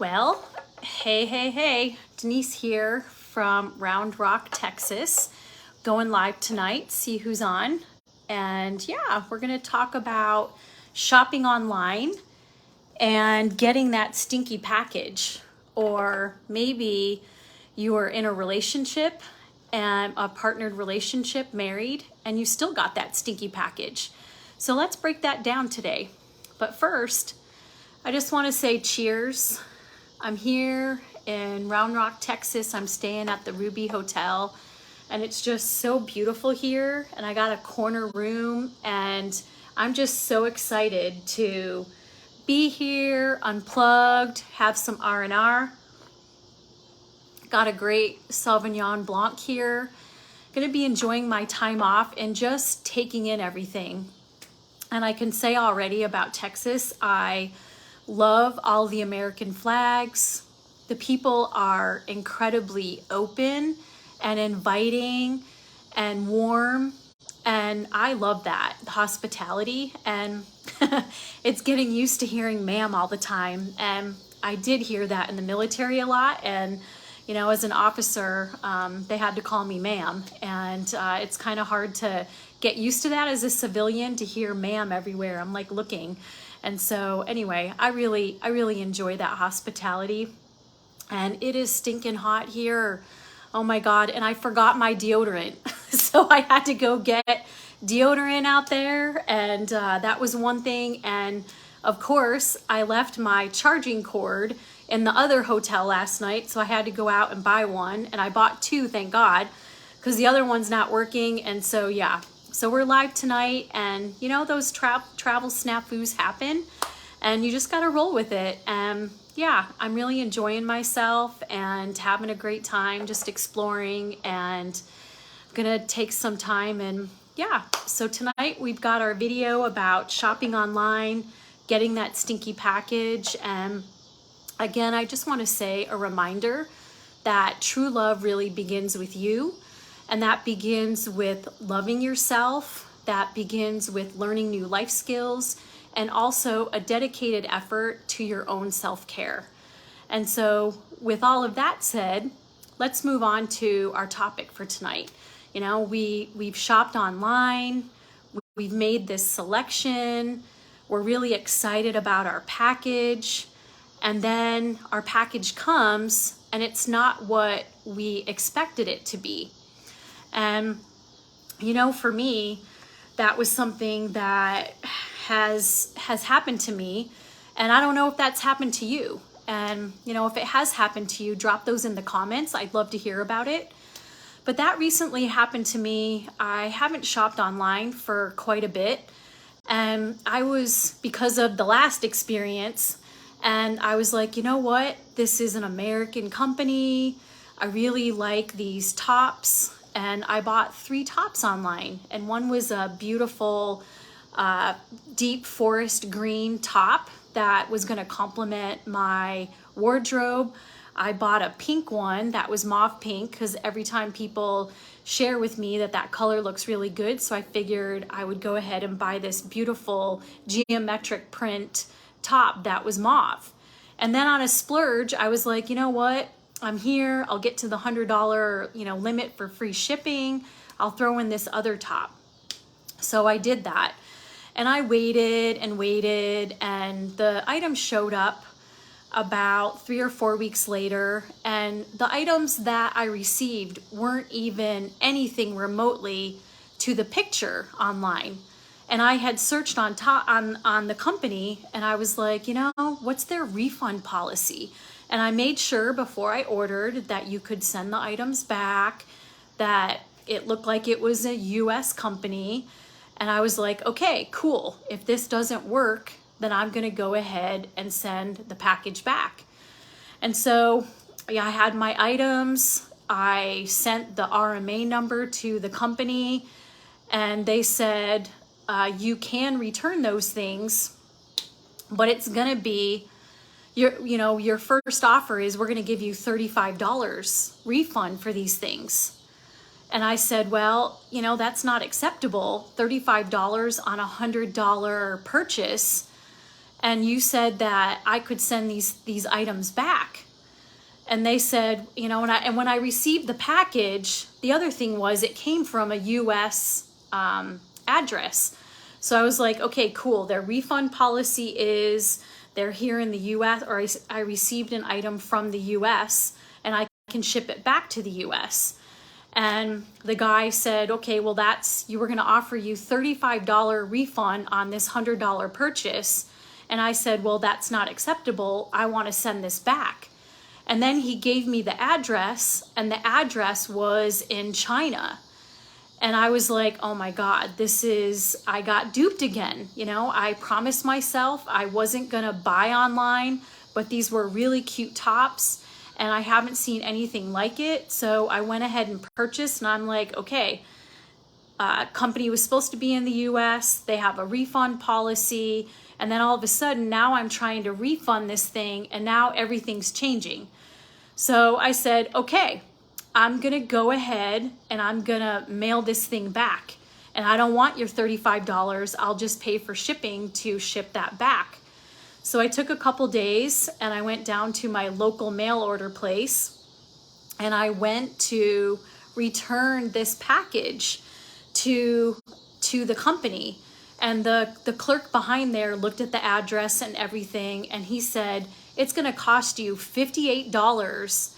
Well, hey, Denise here from Round Rock, Texas, going live tonight, see who's on. And yeah, we're gonna talk about shopping online and getting that stinky package. Or maybe you are in a relationship and a partnered relationship, married, and you still got that stinky package. So let's break that down today. But first, I just want to say cheers. I'm here in Round Rock, Texas. I'm staying at the Ruby Hotel, and it's just so beautiful here. And I got a corner room, and I'm just so excited to be here, unplugged, have some R&R. Got a great Sauvignon Blanc here. Gonna be enjoying my time off and just taking in everything. And I can say already about Texas, I love all the American flags. The people are incredibly open and inviting and warm. And I love that hospitality. And it's getting used to hearing ma'am all the time. And I did hear that in the military a lot. And, you know, as an officer, they had to call me ma'am. And it's kind of hard to get used to that as a civilian, to hear ma'am everywhere. I'm like looking. And so anyway, I really enjoy that hospitality. And it is stinking hot here. Oh my God. And I forgot my deodorant. So I had to go get deodorant out there. And that was one thing. And of course, I left my charging cord in the other hotel last night. So I had to go out and buy one. And I bought two, thank God, because the other one's not working. And so, yeah. So we're live tonight, and you know, those travel snafus happen, and you just got to roll with it. And yeah, I'm really enjoying myself and having a great time just exploring, and I'm gonna take some time. And yeah, so tonight we've got our video about shopping online, getting that stinky package. And again, I just want to say a reminder that true love really begins with you. And that begins with loving yourself. That begins with learning new life skills, and also a dedicated effort to your own self-care. And so with all of that said, let's move on to our topic for tonight. You know, we've shopped online, we've made this selection, we're really excited about our package, and then our package comes and it's not what we expected it to be. And, you know, for me, that was something that has happened to me. And I don't know if that's happened to you. And, you know, if it has happened to you, drop those in the comments. I'd love to hear about it. But that recently happened to me. I haven't shopped online for quite a bit. And I was, because of the last experience, and I was like, you know what? This is an American company. I really like these tops. And I bought 3 tops online, and one was a beautiful deep forest green top that was going to complement my wardrobe. I bought a pink one that was mauve pink, because every time people share with me that color looks really good, so I figured I would go ahead and buy this beautiful geometric print top that was mauve. And then on a splurge, I was like, you know what? I'm here, I'll get to the $100, you know, limit for free shipping. I'll throw in this other top. So I did that. And I waited and waited, and the item showed up about 3 or 4 weeks later. And the items that I received weren't even anything remotely to the picture online. And I had searched on the company, and I was like, you know, what's their refund policy? And I made sure before I ordered that you could send the items back, that it looked like it was a US company. And I was like, okay, cool. If this doesn't work, then I'm gonna go ahead and send the package back. And so yeah, I had my items. I sent the RMA number to the company, and they said, you can return those things, but it's gonna be, your first offer is we're going to give you $35 refund for these things. And I said, well, you know, that's not acceptable. $35 on a $100 purchase. and you said that I could send these items back. And they said, you know, and when I received the package, the other thing was it came from a US address. So I was like, okay, cool. Their refund policy is they're here in the US, or I received an item from the US and I can ship it back to the US. And the guy said, okay, well, you were going to offer you $35 refund on this $100 purchase. And I said, well, that's not acceptable. I want to send this back. And then he gave me the address, and the address was in China. And I was like, oh my God, I got duped again. You know, I promised myself I wasn't going to buy online, but these were really cute tops and I haven't seen anything like it. So I went ahead and purchased, and I'm like, okay, company was supposed to be in the US. They have a refund policy. And then all of a sudden, now I'm trying to refund this thing, and now everything's changing. So I said, okay, I'm going to go ahead and I'm going to mail this thing back. And I don't want your $35. I'll just pay for shipping to ship that back. So I took a couple days and I went down to my local mail order place, and I went to return this package to the company. And the clerk behind there looked at the address and everything, and he said, it's going to cost you $58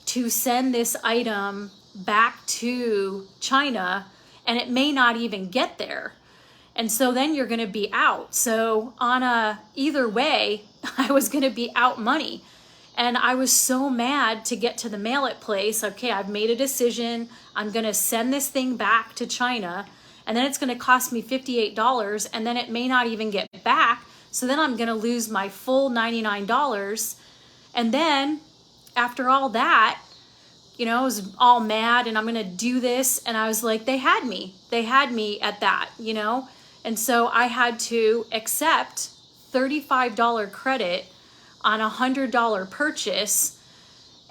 to send this item back to China, and it may not even get there. And so then you're going to be out. So either way, I was going to be out money. And I was so mad to get to the mail it place. Okay, I've made a decision. I'm going to send this thing back to China, and then it's going to cost me $58, and then it may not even get back. So then I'm going to lose my full $99. And then after all that, you know, I was all mad, and I'm going to do this. And I was like, they had me at that, you know? And so I had to accept $35 credit on a $100 purchase.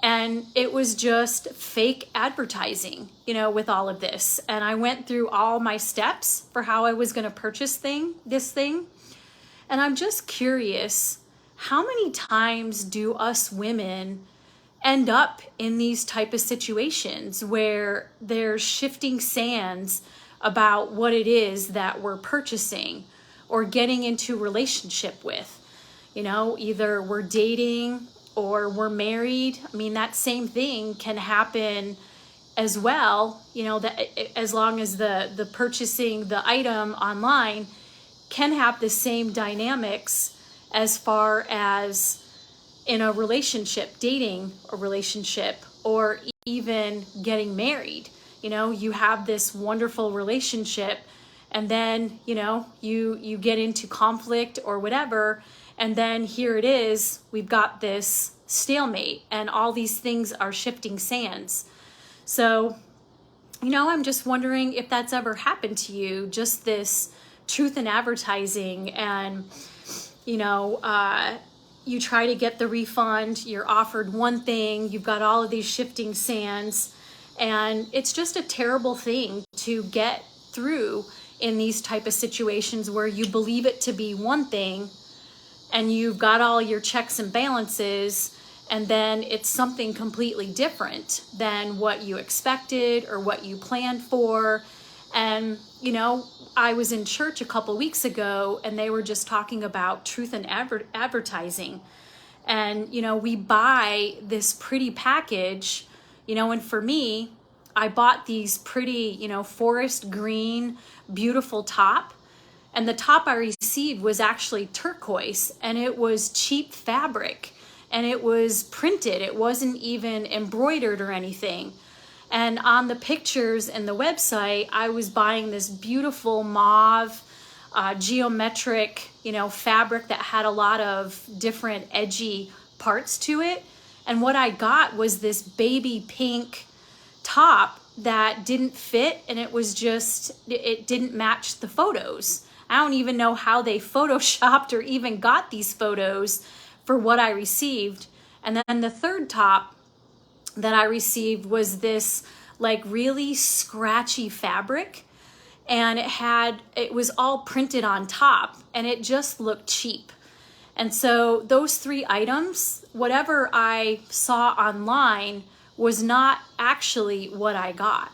And it was just fake advertising, you know, with all of this. And I went through all my steps for how I was going to purchase this thing. And I'm just curious, how many times do us women end up in these type of situations where there's shifting sands about what it is that we're purchasing or getting into relationship with? You know, either we're dating or we're married. I mean, that same thing can happen as well, you know, that as long as the purchasing the item online can have the same dynamics as far as in a relationship, dating a relationship, or even getting married. You know, you have this wonderful relationship, and then, you know, you get into conflict or whatever, and then here it is, we've got this stalemate, and all these things are shifting sands. So, you know, I'm just wondering if that's ever happened to you, just this truth in advertising. And, you know, you try to get the refund, you're offered one thing, you've got all of these shifting sands, and it's just a terrible thing to get through in these type of situations where you believe it to be one thing and you've got all your checks and balances, and then it's something completely different than what you expected or what you planned for. And, you know, I was in church a couple weeks ago, and they were just talking about truth in advertising. And, you know, we buy this pretty package, you know, and for me, I bought these pretty, you know, forest green, beautiful top. And the top I received was actually turquoise, and it was cheap fabric, and it was printed. It wasn't even embroidered or anything. And on the pictures and the website, I was buying this beautiful mauve, geometric, you know, fabric that had a lot of different edgy parts to it. And what I got was this baby pink top that didn't fit, and it was just, it didn't match the photos. I don't even know how they photoshopped or even got these photos for what I received. And then the third top that I received was this like really scratchy fabric, and it was all printed on top, and it just looked cheap. And so those 3 items, whatever I saw online was not actually what I got.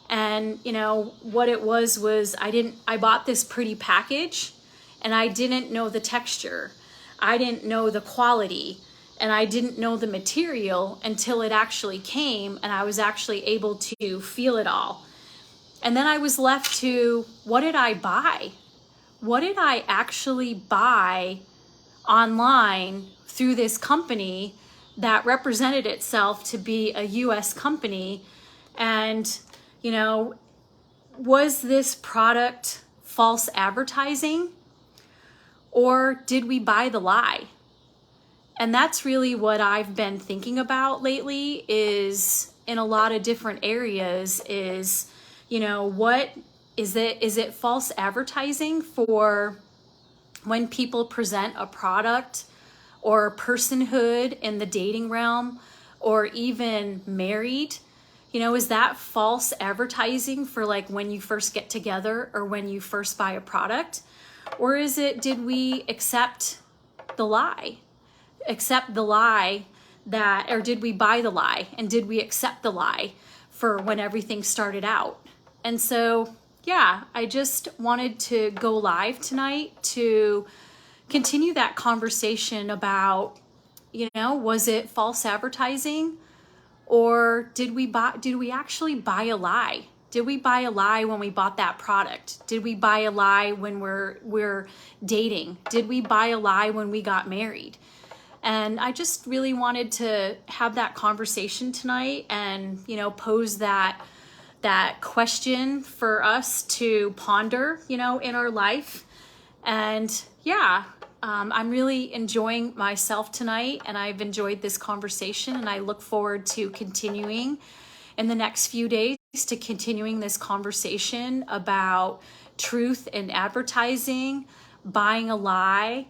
And you know, what it was I bought this pretty package and I didn't know the texture. I didn't know the quality, and I didn't know the material until it actually came and I was actually able to feel it all. And then I was left to, what did I buy? What did I actually buy online through this company that represented itself to be a US company? And, you know, was this product false advertising, or did we buy the lie? And that's really what I've been thinking about lately, is in a lot of different areas, is, you know, what is it? Is it false advertising for when people present a product or personhood in the dating realm, or even married? You know, is that false advertising for like when you first get together or when you first buy a product? Or is it, did we accept the lie? Accept the lie that, or did we buy the lie, and did we accept the lie for when everything started out? And so, yeah, I just wanted to go live tonight to continue that conversation about, you know, was it false advertising, or did we actually buy a lie? Did we buy a lie when we bought that product? Did we buy a lie when we're dating? Did we buy a lie when we got married? And I just really wanted to have that conversation tonight, and, you know, pose that question for us to ponder, you know, in our life. And yeah, I'm really enjoying myself tonight, and I've enjoyed this conversation, and I look forward to continuing in the next few days, to continuing this conversation about truth in advertising, buying a lie,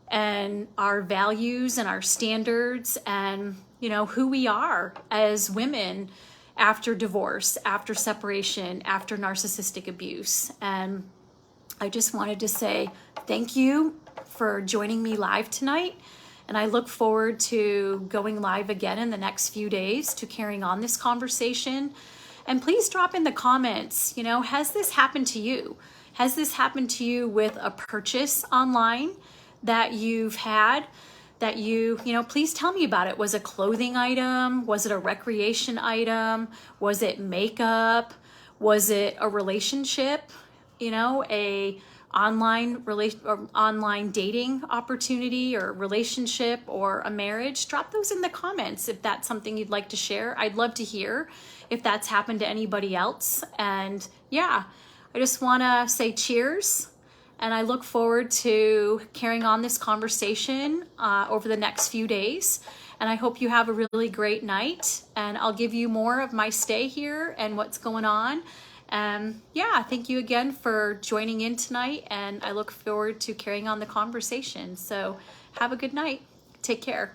and our values and our standards, and, you know, who we are as women after divorce, after separation, after narcissistic abuse. And I just wanted to say thank you for joining me live tonight. And I look forward to going live again in the next few days to carrying on this conversation. And please drop in the comments, you know, has this happened to you? Has this happened to you with a purchase online that you've had, that you know, please tell me about it. Was it a clothing item? Was it a recreation item? Was it makeup? Was it a relationship? You know, a online dating opportunity or relationship or a marriage? Drop those in the comments if that's something you'd like to share. I'd love to hear if that's happened to anybody else. And yeah, I just want to say cheers. And I look forward to carrying on this conversation over the next few days. And I hope you have a really great night. And I'll give you more of my stay here and what's going on. Yeah, thank you again for joining in tonight. And I look forward to carrying on the conversation. So have a good night. Take care.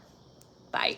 Bye.